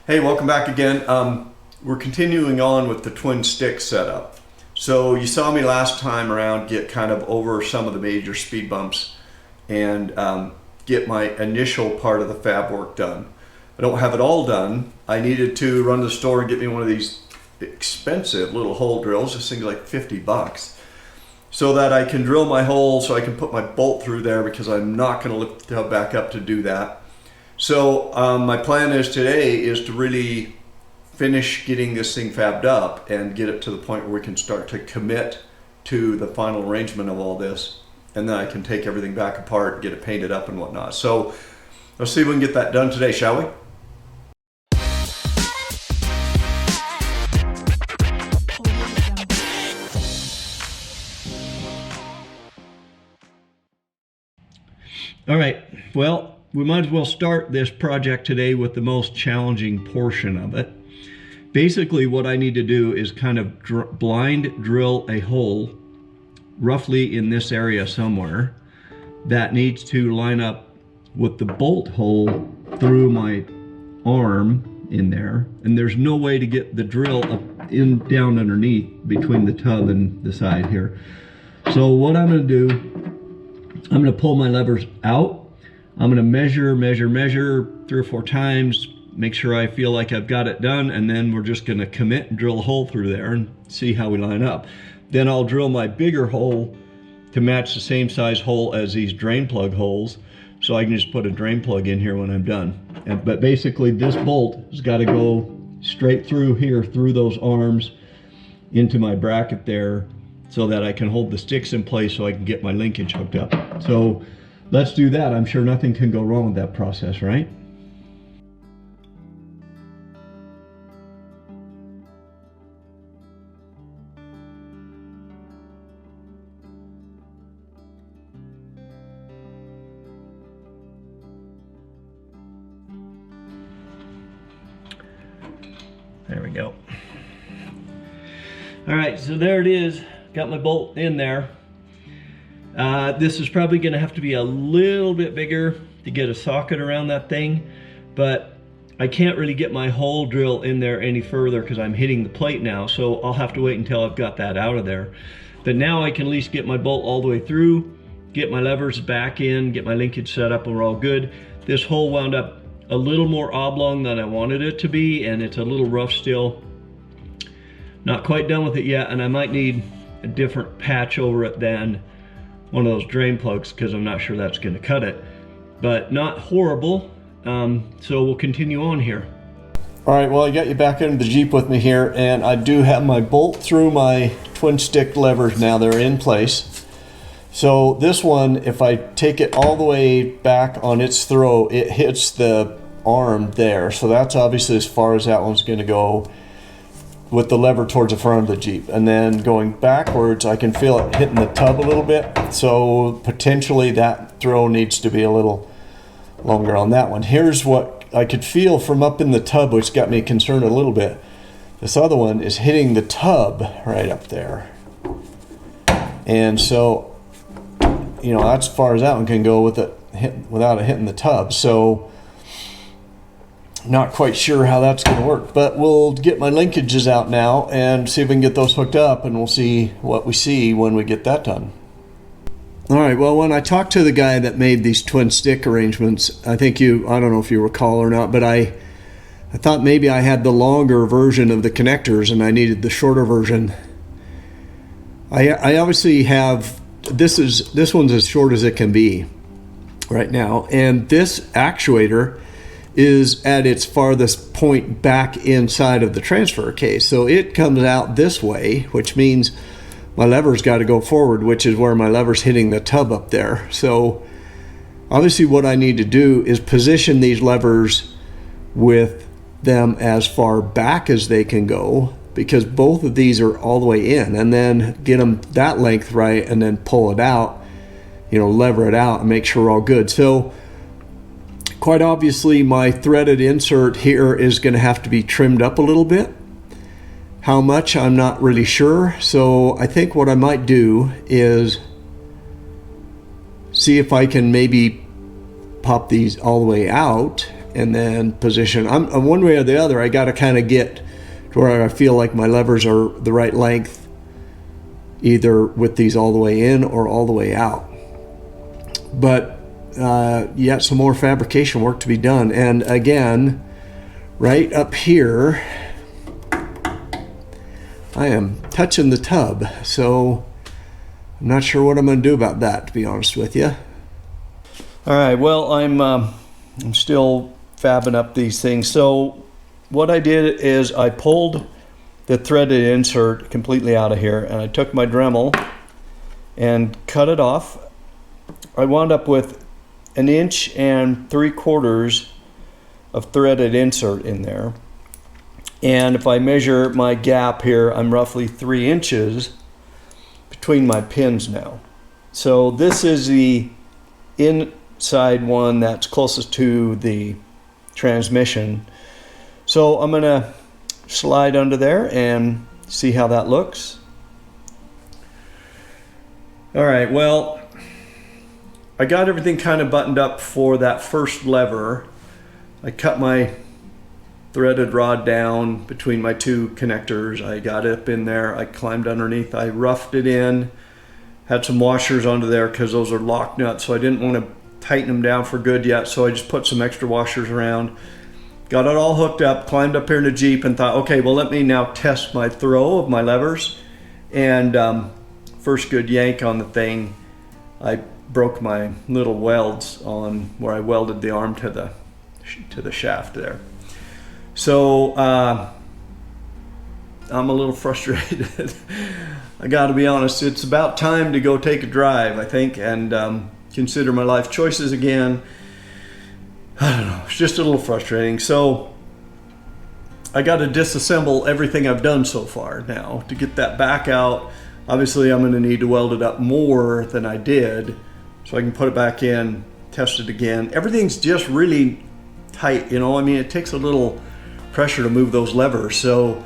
Hey, welcome back again. We're continuing on with the twin stick setup. So you saw me last time around get kind of over some of the major speed bumps and get my initial part of the fab work done. I don't have it all done. I needed to run to the store and get me one of these expensive little hole drills. This thing's like 50 bucks. So that I can drill my hole so I can put my bolt through there, because I'm not going to lift the tub back up to do that. So my plan is today is to really finish getting this thing fabbed up and get it to the point where we can start to commit to the final arrangement of all this, and then I can take everything back apart, get it painted up and whatnot. So let's see if we can get that done today, shall we? All right, well, we might as well start this project today with the most challenging portion of it. Basically, what I need to do is kind of blind drill a hole roughly in this area somewhere that needs to line up with the bolt hole through my arm in there. And there's no way to get the drill up down underneath between the tub and the side here. So what I'm going to do, I'm going to pull my levers out. I'm going to measure 3 or 4 times, make sure I feel like I've got it done, and then we're just going to commit and drill a hole through there and see how we line up. Then I'll drill my bigger hole to match the same size hole as these drain plug holes, so I can just put a drain plug in here when I'm done. But basically this bolt has got to go straight through here, through those arms, into my bracket there, so that I can hold the sticks in place so I can get my linkage hooked up. So let's do that. I'm sure nothing can go wrong with that process, right? There we go. All right, so there it is. Got my bolt in there. This is probably going to have to be a little bit bigger to get a socket around that thing, but I can't really get my hole drill in there any further because I'm hitting the plate now, so I'll have to wait until I've got that out of there. But now I can at least get my bolt all the way through, get my levers back in, get my linkage set up, and we're all good. This hole wound up a little more oblong than I wanted it to be, and it's a little rough still. Not quite done with it yet, and I might need a different patch over it than one of those drain plugs, because I'm not sure that's going to cut it, but not horrible. So we'll continue on here. All right, well, I got you back into the Jeep with me here, and I do have my bolt through my twin stick levers now. They're in place. So this one, if I take it all the way back on its throw, it hits the arm there. So that's obviously as far as that one's going to go with the lever towards the front of the Jeep. And then going backwards, I can feel it hitting the tub a little bit. So potentially that throw needs to be a little longer on that one. Here's what I could feel from up in the tub, which got me concerned a little bit. This other one is hitting the tub right up there. And so, you know, that's as far as that one can go with it without it hitting the tub. So not quite sure how that's going to work, but we'll get my linkages out now and see if we can get those hooked up, and we'll see what we see when we get that done. All right, well, when I talked to the guy that made these twin stick arrangements, I don't know if you recall or not, but I thought maybe I had the longer version of the connectors and I needed the shorter version. I obviously have, this one's as short as it can be right now, and this actuator is at its farthest point back inside of the transfer case. So it comes out this way, which means my lever's got to go forward, which is where my lever's hitting the tub up there. So obviously what I need to do is position these levers with them as far back as they can go, because both of these are all the way in, and then get them that length right, and then pull it out, you know, lever it out and make sure we're all good. So quite obviously my threaded insert here is going to have to be trimmed up a little bit. How much, I'm not really sure. So I think what I might do is see if I can maybe pop these all the way out and then position. I'm one way or the other. I got to kind of get to where I feel like my levers are the right length, either with these all the way in or all the way out. But yet some more fabrication work to be done. And again, right up here, I am touching the tub, so I'm not sure what I'm going to do about that, to be honest with you. All right, well, I'm still fabbing up these things. So what I did is I pulled the threaded insert completely out of here, and I took my Dremel and cut it off. I wound up with 1 3/4 inches of threaded insert in there. And if I measure my gap here, I'm roughly 3 inches between my pins now. So this is the inside one that's closest to the transmission. So I'm gonna slide under there and see how that looks. All right, well, I got everything kind of buttoned up for that first lever. I cut my threaded rod down between my 2 connectors. I got it up in there. I climbed underneath. I roughed it in. Had some washers onto there because those are lock nuts, so I didn't want to tighten them down for good yet, so I just put some extra washers around. Got it all hooked up, climbed up here in the Jeep and thought, okay, well, let me now test my throw of my levers. And first good yank on the thing, I broke my little welds on where I welded the arm to the shaft there. So I'm a little frustrated. I got to be honest, it's about time to go take a drive, I think, and consider my life choices again. I don't know, it's just a little frustrating. So I got to disassemble everything I've done so far now to get that back out. Obviously I'm going to need to weld it up more than I did so I can put it back in, test it again. Everything's just really tight, you know. I mean, it takes a little pressure to move those levers. So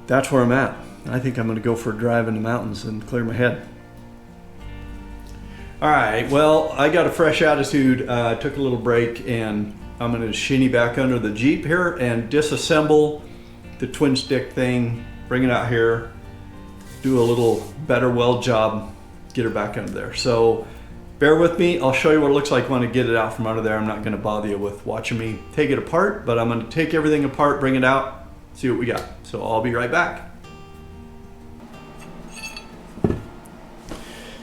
that's where I'm at. I think I'm going to go for a drive in the mountains and clear my head. All right, well, I got a fresh attitude. I took a little break, and I'm going to shinny back under the Jeep here and disassemble the twin stick thing, bring it out here, do a little better weld job, get her back under there. So bear with me. I'll show you what it looks like when I get it out from under there. I'm not going to bother you with watching me take it apart, but I'm going to take everything apart, bring it out, see what we got. So I'll be right back.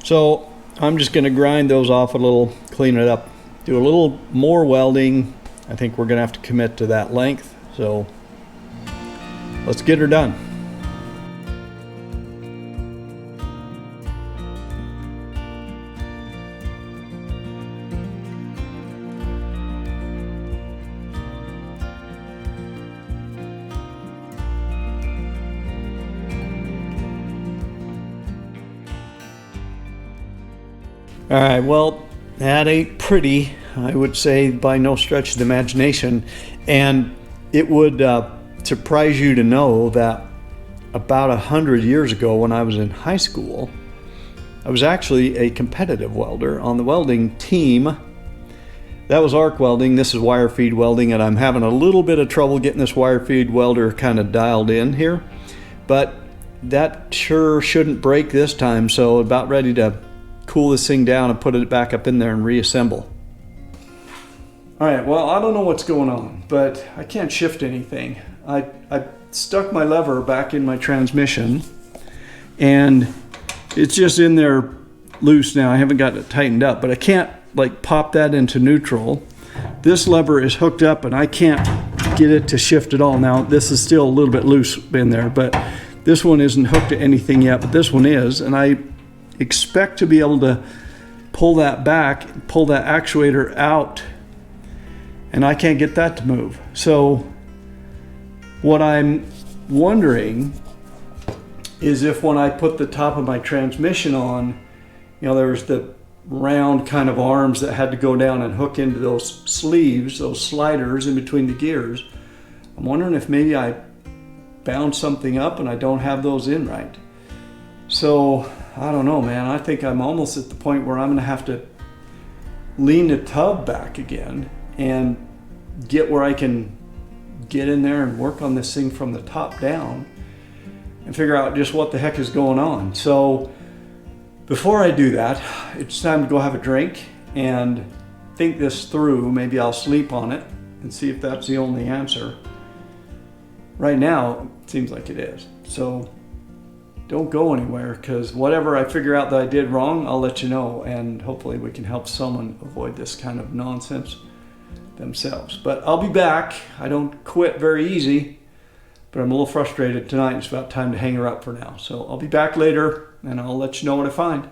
So I'm just going to grind those off a little, clean it up, do a little more welding. I think we're going to have to commit to that length. So let's get her done. All right, well, that ain't pretty, I would say, by no stretch of the imagination. And it would surprise you to know that about 100 years ago, when I was in high school, I was actually a competitive welder on the welding team. That was arc welding. This is wire feed welding, and I'm having a little bit of trouble getting this wire feed welder kind of dialed in here. But that sure shouldn't break this time, so about ready to cool this thing down and put it back up in there and reassemble. All right, well, I don't know what's going on, but I can't shift anything. I stuck my lever back in my transmission, and it's just in there loose now. I haven't got it tightened up, but I can't like pop that into neutral. This lever is hooked up and I can't get it to shift at all. Now, this is still a little bit loose in there, but this one isn't hooked to anything yet, but this one is, and I expect to be able to pull that back, pull that actuator out, and I can't get that to move. So what I'm wondering is if when I put the top of my transmission on, you know, there's the round kind of arms that had to go down and hook into those sleeves, those sliders in between the gears. I'm wondering if maybe I bound something up and I don't have those in right. So I don't know, man. I think I'm almost at the point where I'm gonna have to lean the tub back again and get where I can get in there and work on this thing from the top down and figure out just what the heck is going on. So before I do that, it's time to go have a drink and think this through. Maybe I'll sleep on it and see if that's the only answer. Right now, it seems like it is. So don't go anywhere, because whatever I figure out that I did wrong, I'll let you know, and hopefully we can help someone avoid this kind of nonsense themselves. But I'll be back. I don't quit very easy, but I'm a little frustrated tonight. It's about time to hang her up for now. So I'll be back later and I'll let you know what I find.